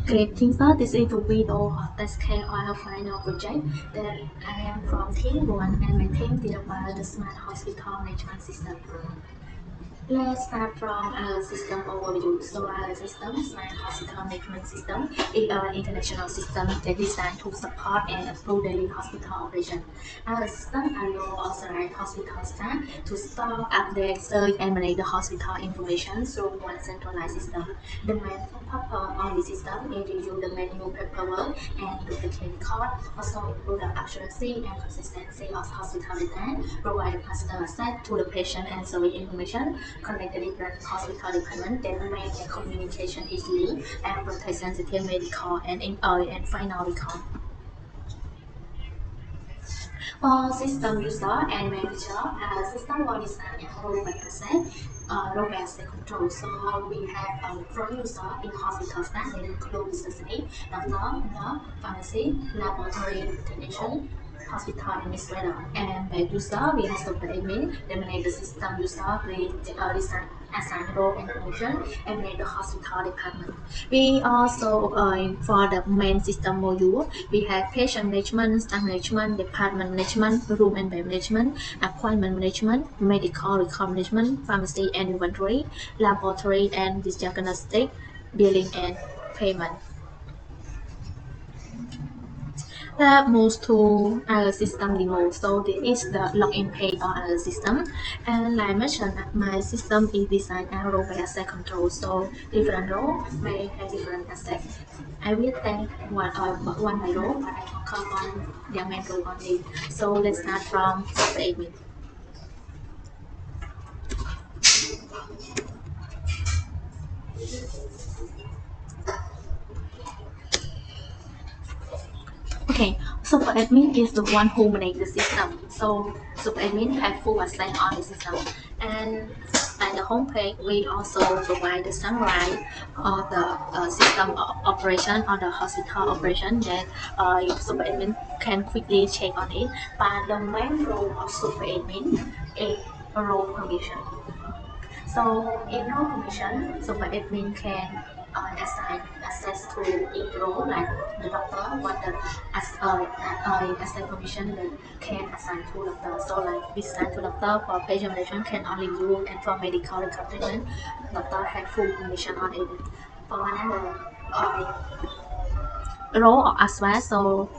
Greetings, sir. This is the video of test care oil final project that I am from team 1 and my team did about the smart hospital management system. Let's start from our system overview. So our system, Smart Hospital Management System, is an international system that is designed to support and improve daily hospital operation. Our system allows authorized hospital staff to store, update, search, and manage the hospital information through one centralized system. The main purpose of the system is to reduce the manual paperwork and duplicate costs, also improve the accuracy and consistency of hospital data, provide faster access to the patient and service information, connect the different hospital departments that make the communication easily, and protect sensitive medical and final record. For system user and manager, system one is an role by percent, role as a control. So we have from user in hospital staff that include specific doctor, nurse, pharmacy, laboratory technician, hospital administrator, and by user we have super admin that manage the system user with assign role and function and manage the hospital department. We also for the main system module we have patient management, staff management, department management, room and bed management, appointment management, medical record management, pharmacy and inventory, laboratory and diagnostic, billing and payment. That moves to our system demo. So this is the login page on our system. And like I mentioned, my system is designed as role by asset control. So different role may have different assets. I will take one by role, but I focus on their main role only. So let's start from software admin. Okay, super admin is the one who manages the system. So super admin have full access on the system. And at the homepage, we also provide the summary of the system operation or the hospital operation that super admin can quickly check on it. But the main role of super admin is role permission. So in role permission, super admin can assign access to each role, like the doctor, what the assign permission that can assign to doctor. So like we assign to doctor for patient management can only use, and for medical record treatment, doctor have full permission on it. For another role as well, so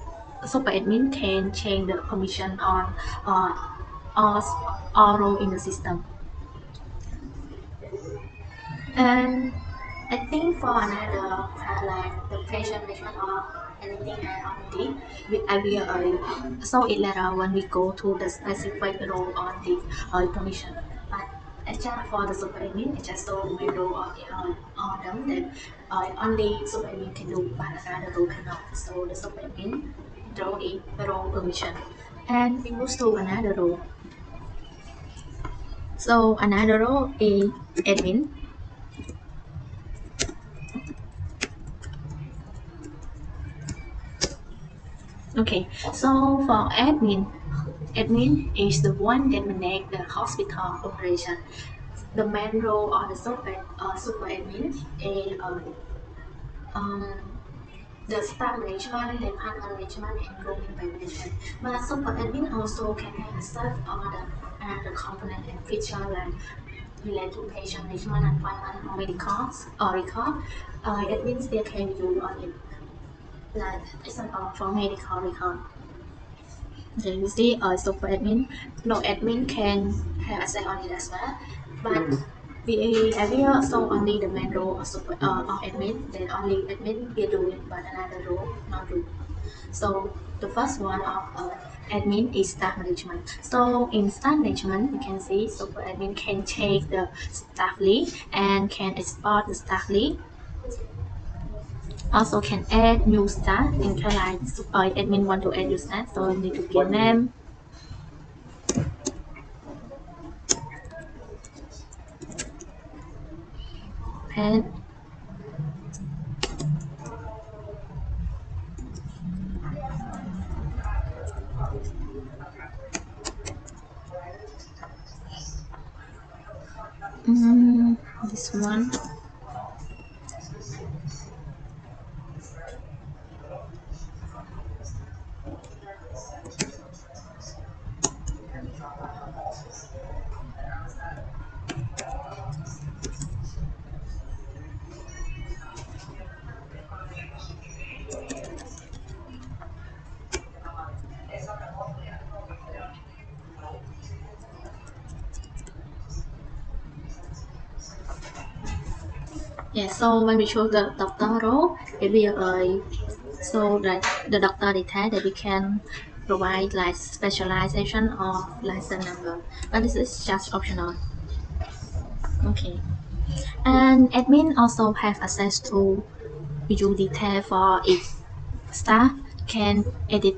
super admin can change the permission on uh, all role in the system. And I think for another like the patient management or anything on the I will so it later when we go to the specific role on the permission. But just for the super admin, it just so my role on them that only super admin can do, but another role cannot. So the super admin role is role permission, and we move to another role. So another role is admin. Okay, so for admin is the one that manage the hospital operation. The main role of the super admin is um, the staff management, department management, and room management. But super admin also can have access on the another component and feature like related to patient management, appointment, or medical or record. Admin still can use on it, like example for medical record. Okay, you see, super admin, no admin can have access on it as well, but we have here also only the main role of of admin, then only admin will do it, but another role not do. So the first one of admin is staff management. So in staff management, you can see super admin can take the staff lead and can export the staff lead, also can add new staff in case like admin want to add new staff, so you need to give name and this one. Yeah, so when we choose the doctor role, it will so that the doctor detect that we can provide like specialization or license number, but this is just optional. Okay, and admin also have access to visual detail for each staff can edit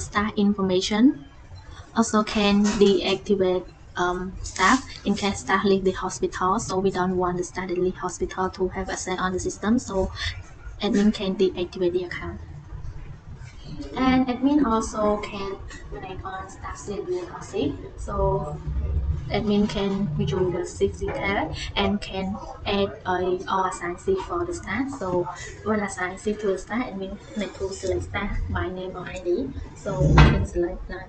staff information, also can deactivate staff in case staff leave the hospital. So we don't want the staff that leave hospital to have access on the system. So admin can deactivate the account. And admin also can manage on staff schedule or sick. So admin can visual the sick detail and can add or assign sick for the staff. So when assign sick to the staff, admin need to select staff by name or ID. So we can select that.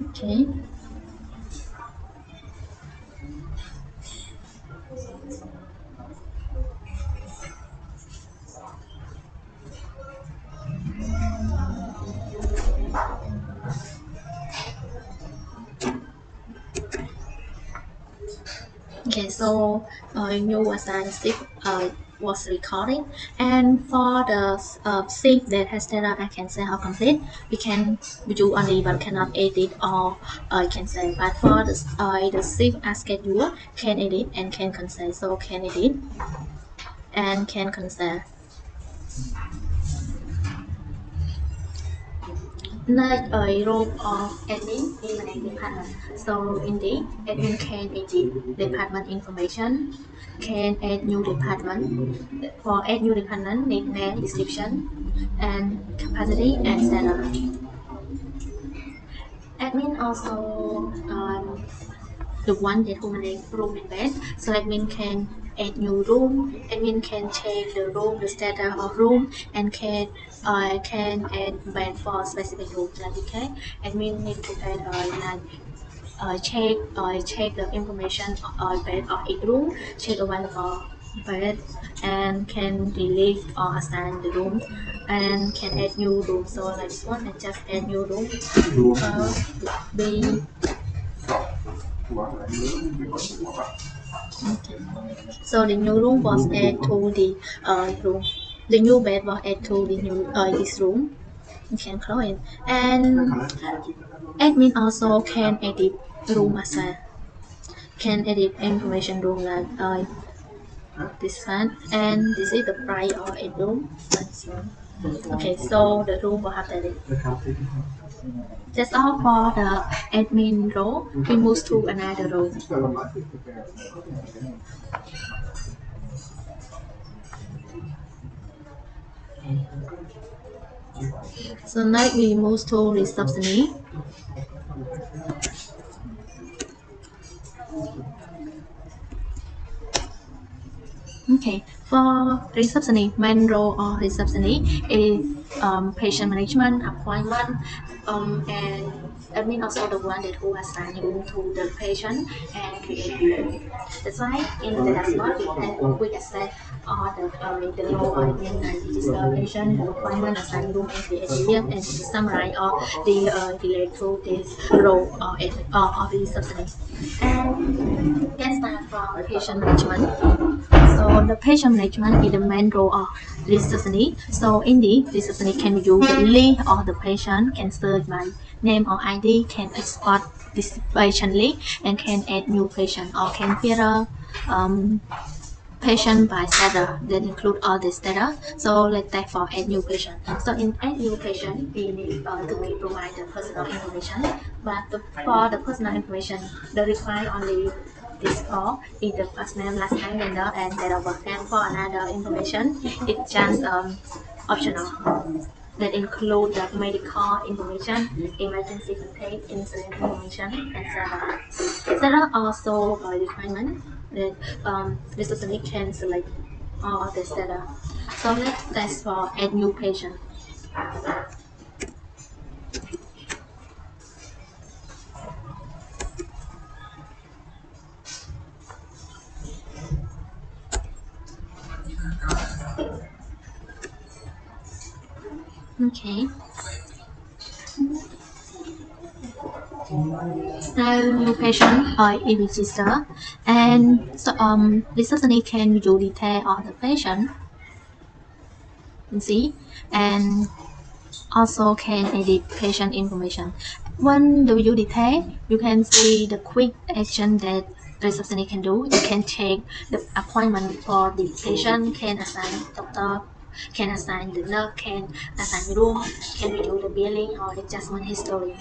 Okay. Okay, so you assign sick was recording, and for the sick that has data I can say how complete, we do only but cannot edit or can say. But for the sick as schedule can edit and can consent, so can edit and can consent. Like a role of admin in managing department. So indeed, admin can edit department information, can add new department. For add new department, need name, description, and capacity, etc. Admin also the one that who manage room and bed. So admin can add new room, admin can change the room, the status of room, and can add bed for specific room. Like okay, admin need to add check the information bed of each room, check available bed, and can delete or assign the room, and can add new room. So like this one, I just add new room. B. Okay. So the new room was added to the room. The new bed was added to the new this room. You can close it. And admin also can edit room as well. Can edit information room like this one. And this is the price of a room. Like this one. Okay, so the room will have that. That's all for the admin role. We move to another role. So now we move to receptionist. Okay, for receptionist, main role of receptionist is patient management, appointment, and admin also the one that who assign you to the patient and create review. That's why in the dashboard we can quick access all the role of admin like register patient, the appointment, assign room, and create review, and summarize all the relate to this role of receptionist. And can start from patient management. So the patient management is the main role of receptionist. So in the receptionist can view the list of the patient, can search by name or ID, can export this patient list, and can add new patient or can filter um, patient by status that include all the status. So let's take for add new patient. So in add new patient, we need to provide the personal information. But for the personal information, the require only this call is the first name, last name, gender, and date of birth. And for another information, it's just optional that include the medical information, emergency contact, incident information, etc. There are also a requirement that receptionist can select all of this data. So let's test for add new patient. Okay. New patient in register, and so, receptionist can view detail of the patient, you see, and also can edit patient information. When the view detail, you can see the quick action that the receptionist can do. You can take the appointment for the patient, can assign doctor, can assign the nurse, can assign room, can review the billing or adjustment history.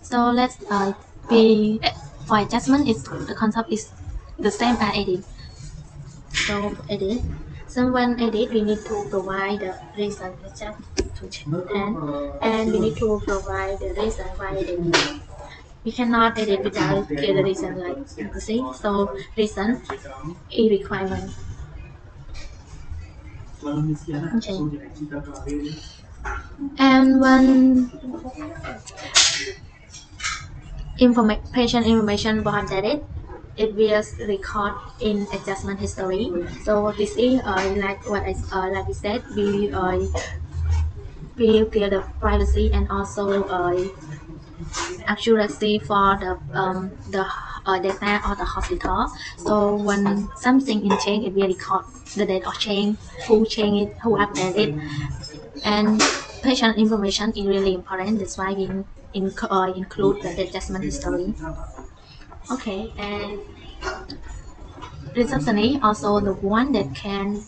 So let's be for adjustment is the concept is the same as edit. So edit. So when edit, we need to provide the reason just to change and we need to provide the reason why edit. We cannot edit without clear the reason, like you see. So reason is requirement. Okay. And when patient information was updated, it will record in adjustment history. So this is like what I like we said, we clear the privacy and also accuracy for the data of the hospital. So when something is changed, it will record the date of change, who changed it, who updated it, and patient information is really important. That's why we include the adjustment history. Okay, and receptionist also the one that can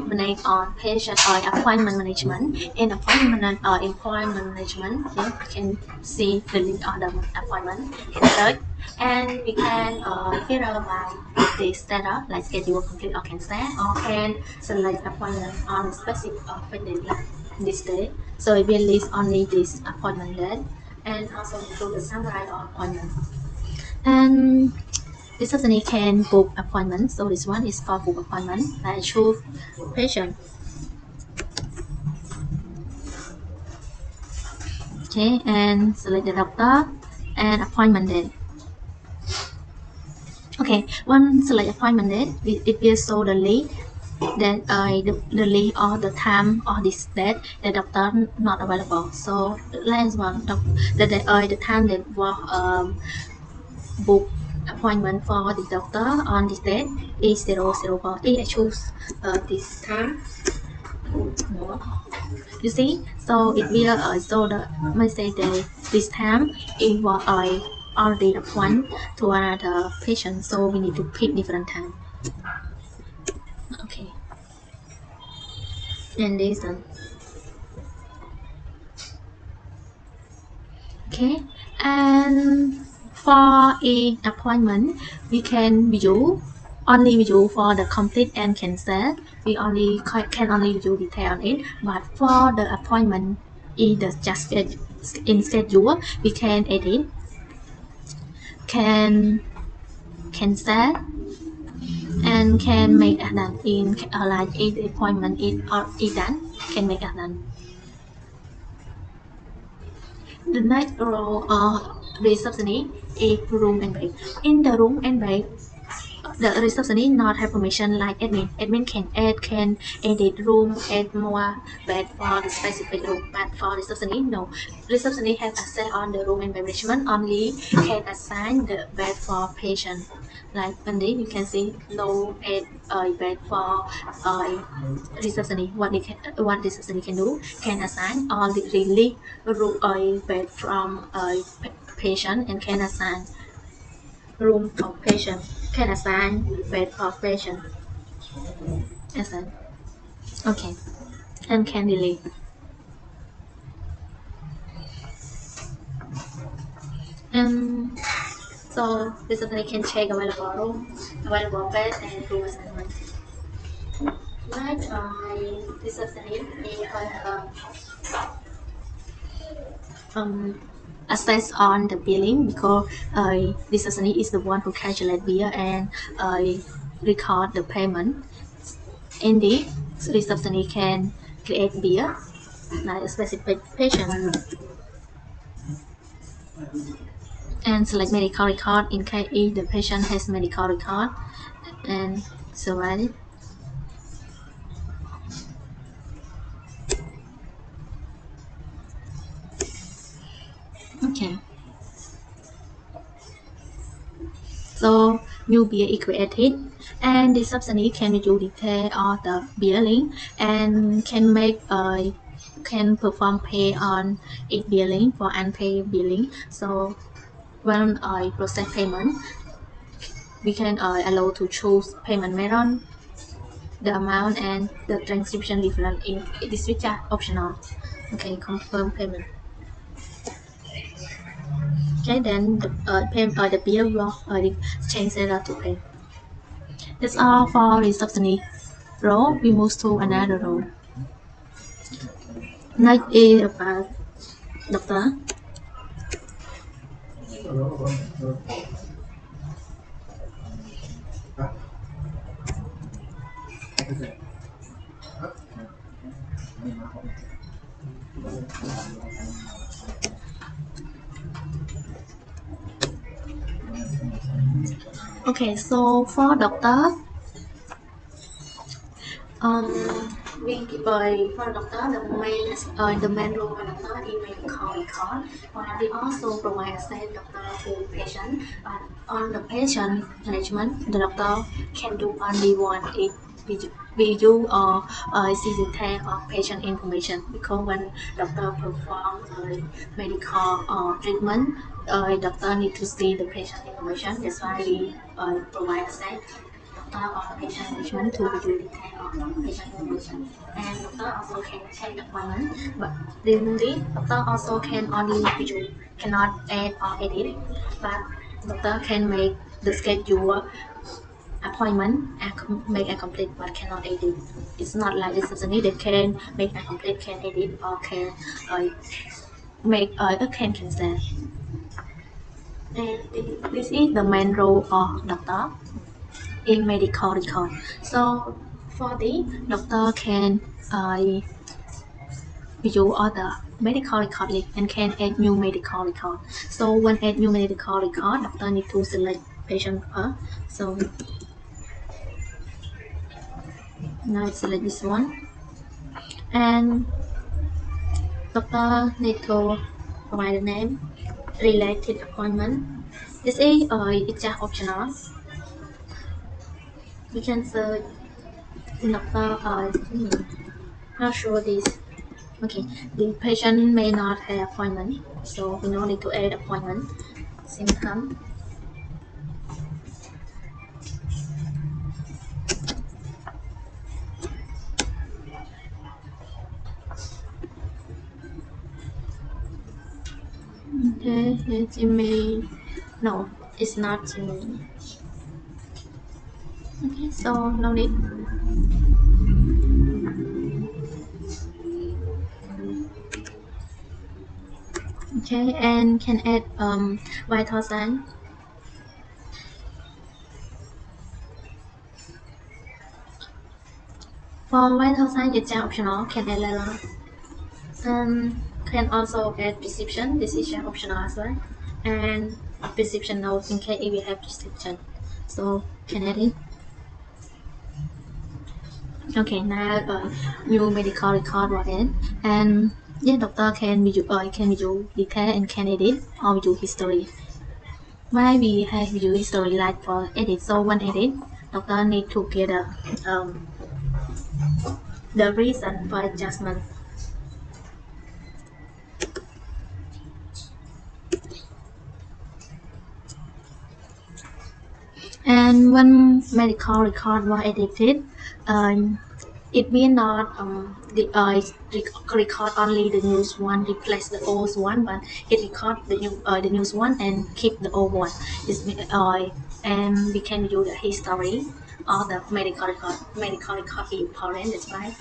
manage on patient or appointment management. In appointment management, yeah, we can see the list of the appointment, can search, and we can filter by the status like schedule complete or cancel, or can select appointment on specific date like this day. So it will list only this appointment date and also include the summary of appointment. And receptionist can book appointment. So this one is for book appointment. I choose patient. Okay, and select the doctor and appointment date. Okay, once select appointment date, it will show the list that the list or the time or this date the doctor not available. So last one, the time that was book appointment for the doctor on this date is 004. I choose this time. You see, so it will show the message that this time it was already appointed to another patient, so we need to pick different time. Okay, and this one. Okay, and for an appointment, we can view only view for the complete and cancel. We only can only view detail on it, but for the appointment in the just in schedule, we can edit, can cancel, and can make a done in like each appointment in or is done can make a done. The next role of receptionist is room and break. In the room and break, the receptionist not have permission like admin. Admin can add, can edit room, add more bed for the specific room. But for receptionist, no. Receptionist have access on the room and management only can assign the bed for patient. Like when this, you can see no add bed for receptionist. What receptionist can do can assign or release room bed from patient and can assign room for patient, can assign bed for patient. Assign. Okay. And can delete. So basically can check available room, available bed and room assignment. Next, receptionist is assess on the billing because receptionist is the one who calculate bill and record the payment. In this, receptionist can create bill like a specific patient and select medical record in case if the patient has medical record and select it. new bill created, and the subsidy can be used detail of the billing and can perform pay on each billing for unpaid billing. So when I process payment, we can allow to choose payment method, the amount, and the transcription different in this which are optional. Okay, confirm payment. Okay, then the bill will change data to pay. That's all for receptionist role. We move to another role. Next is about doctor. Okay, so for doctor, um, for doctor, the main role of doctor is medical record. But we also provide access doctor to patient. But on the patient management, the doctor can do only one if we use see the tag of patient information, because when doctor perform medical treatment, doctor need to see the patient information. That's why we provide access of patient management to review detail of patient information. And doctor also can take appointment, but remotely, doctor also can only view, cannot add or edit, but doctor can make the schedule appointment and make a complete but cannot edit. It's not like receptionist that can make a complete, can edit, or can uh, make can cancel. And this is the main role of doctor in medical record. So for the doctor can view all the medical record list and can add new medical record. So when add new medical record, doctor need to select patient per. So now select this one, and doctor need to provide the name, related appointment. This is it's just optional. We can search doctor. Not sure this. Okay, the patient may not have appointment, so we no need to add appointment. Symptom. Okay, it's email. No, it's not email. Okay, so no need. Okay, and can add vital sign. For vital sign, it's optional. Can add later. Can also add prescription. This is optional as well. And prescription notes in case if you have prescription. So can add it. Okay, now new medical record was in, and yeah, doctor can view detail and can edit or view history. Why we have view history like for edit? So when edit, doctor need to get the reason for adjustment. And when medical record was edited, um, it will not record only the news one, replace the old one, but it record the news one and keep the old one. And we can use the history of the medical record. Medical record is important. That's why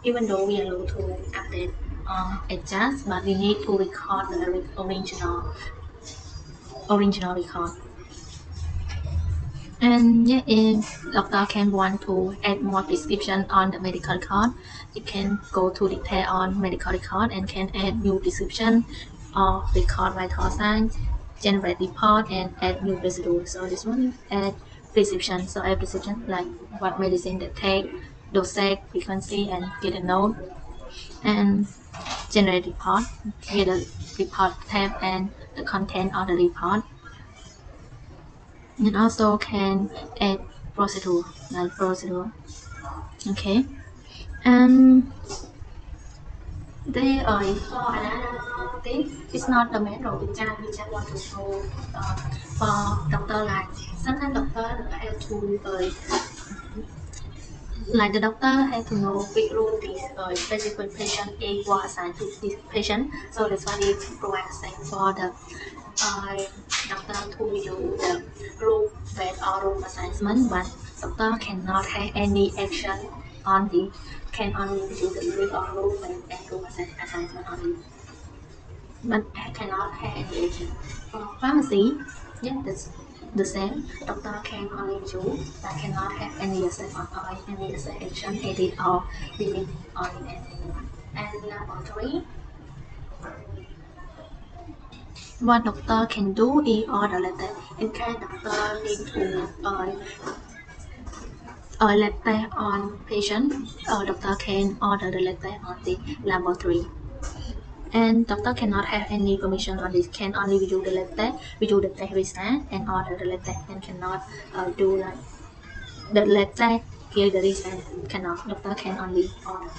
even though we are able to update adjust, but we need to record the original record. And yeah, if doctor can want to add more prescription on the medical record, it can go to detail on medical record and can add new prescription or record vital signs, generate report, and add new residue. So this one add prescription. So add prescription like what medicine they take, dosage, frequency, and get a note, and generate report, get a report tab and the content of the report. and also can add procedure like procedure. Okay, and they are for another thing. It's not the main role. We just want to show for doctor like sometimes doctor have to like the doctor have to know which role this specific patient A was assigned to this patient. So that's why we provide same for the uh, doctor to review the role based or role assignment, but doctor cannot have any action on the can only review the role or role based and role assignment only, but cannot have any action. For pharmacy, yeah, that's the same. Doctor can only do but cannot have any asset or any asset action, edit or delete on anyone. And laboratory, what doctor can do is order letter. In case doctor need to letter on patient, doctor can order the letter on the laboratory. And doctor cannot have any permission on this, can only view the test result and order the letter, and cannot do like the letter here the result, cannot, doctor can only order.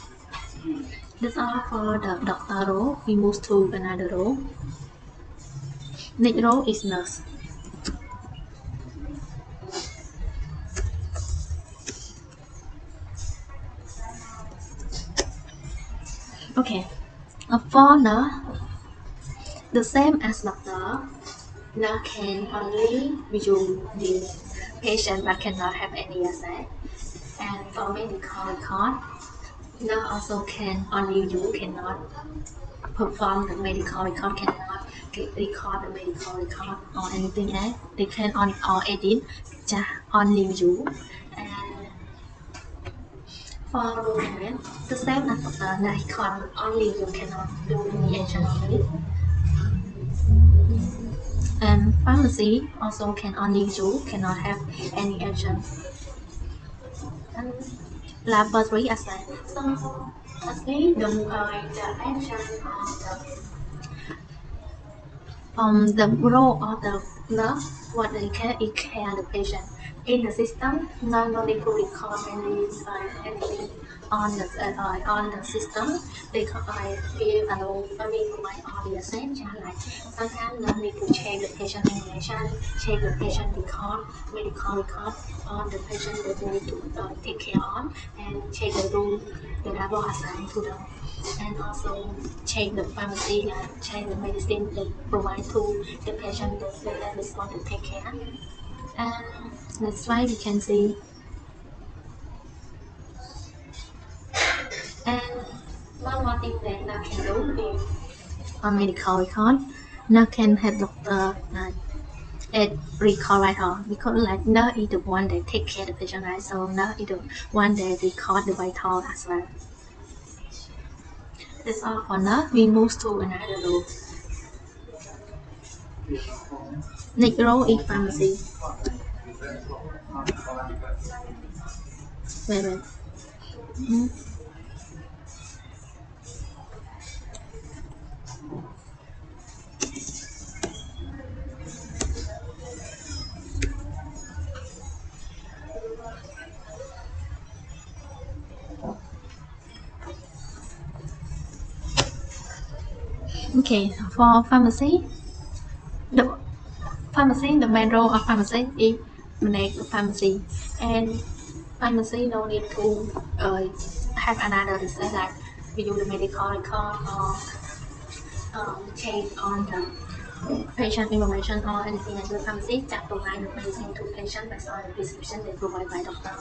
That's all for the doctor role. We move to another role. Next role is nurse. Okay, for nurse, the same as doctor, nurse can only view the patient but cannot have any access. And for medical record, nurse also can only you cannot perform the medical record, cannot record the medical record or anything else. They can on or edit just only you. And for movement, the same as the record, only you cannot do any action on it. And pharmacy also can only you cannot have any action. And laboratory as well. So firstly, the action the role of the nurse, what they care is care the patient. In the system, not only to record anything on the system, they give provide all the essential like sometimes they need to check the patient information, check the patient record, medical record on the patient that they need to take care of, and check the room the lab assigned to them, and also check the pharmacy and check the medicine they provide to the patient that they want to take care. And that's why we can see. And one more thing that now can do is on medical record, now can have doctor at record right on because like now is the one that take care of the patient, right? So now is the one that record the vital as well. That's all for now. We move to another role. Next role is pharmacy. Wait. Mm. Okay, for the main role of pharmacy is manage the pharmacy, and pharmacy no need to have another research like we do the medical record or check on the patient information or anything like the pharmacy just provide the medicine to patient based on the prescription they provide by doctor.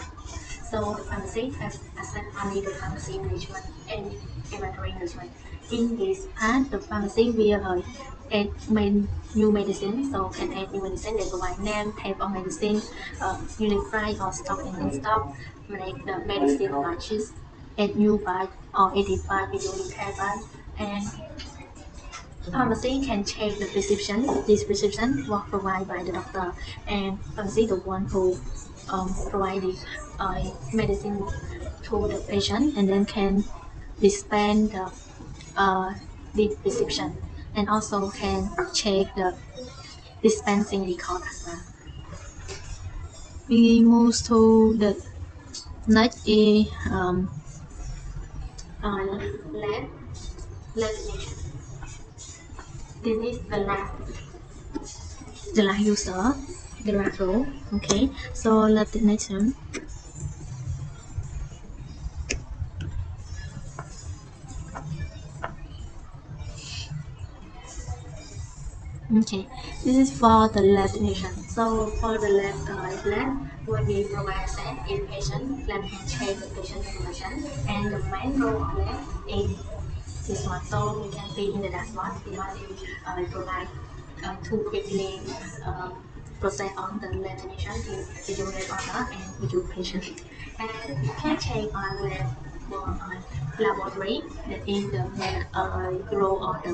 So the pharmacy has assessed only the pharmacy management and inventory management. In this part, the pharmacy will add new medicine, so can add new medicine. They provide name, type of medicine, unit price or stock and in stock, make the medicine batches, add new batch or edit batch, unit batch, and pharmacy can check the prescription. This prescription was provided by the doctor, and pharmacy the one who provide the medicine to the patient, and then can dispense the prescription, and also can check the dispensing record as well. We move to the next is lab nation. This is the lab user, the lab role. Okay, so lab nation. Okay, this is for the lab nation. So for the lab, when we provide access in patient, lab can check the patient information, and the main role of lab is this one. So you can see in the dashboard, the one is provide to quickly process on the lab technician to visual lab order and visual patient. And you can check on laboratory that is the role of the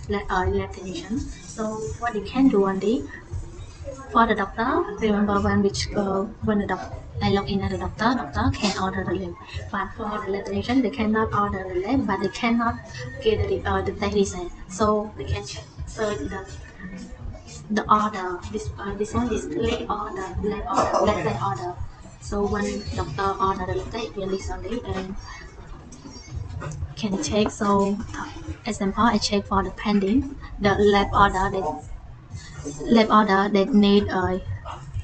lab technician. So what you can do on this for the doctor, remember when the doctor I log in as a doctor can order the lab. But for the lab technician, they cannot order the lab, but they cannot get the technician. So they can check. So the order, this one is lab order. So when doctor order the lab, it will list on it and can check. So example, I check for the pending, the lab order that need a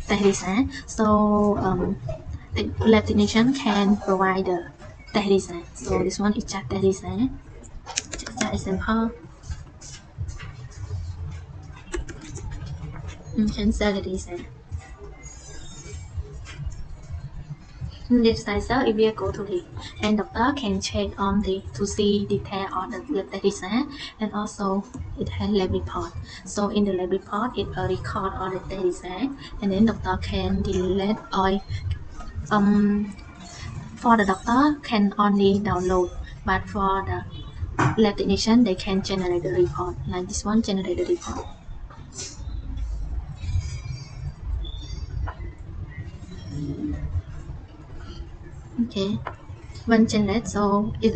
technician. So the lab technician can provide the technician. So this one is just technician. Just example, you can sell the technician. This cell, if we go to the and doctor can check on the to see detail on the lab technician, and also it has lab report. So in the lab report, it a record on the technician, and then doctor can delete or for the doctor can only download, but for the lab technician they can generate the report. Like this one, generate the report. Okay, when generate, so it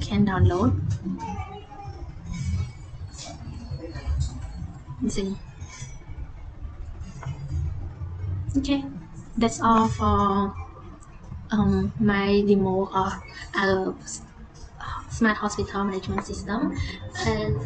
can download. See. Okay, that's all for my demo of a smart hospital management system. And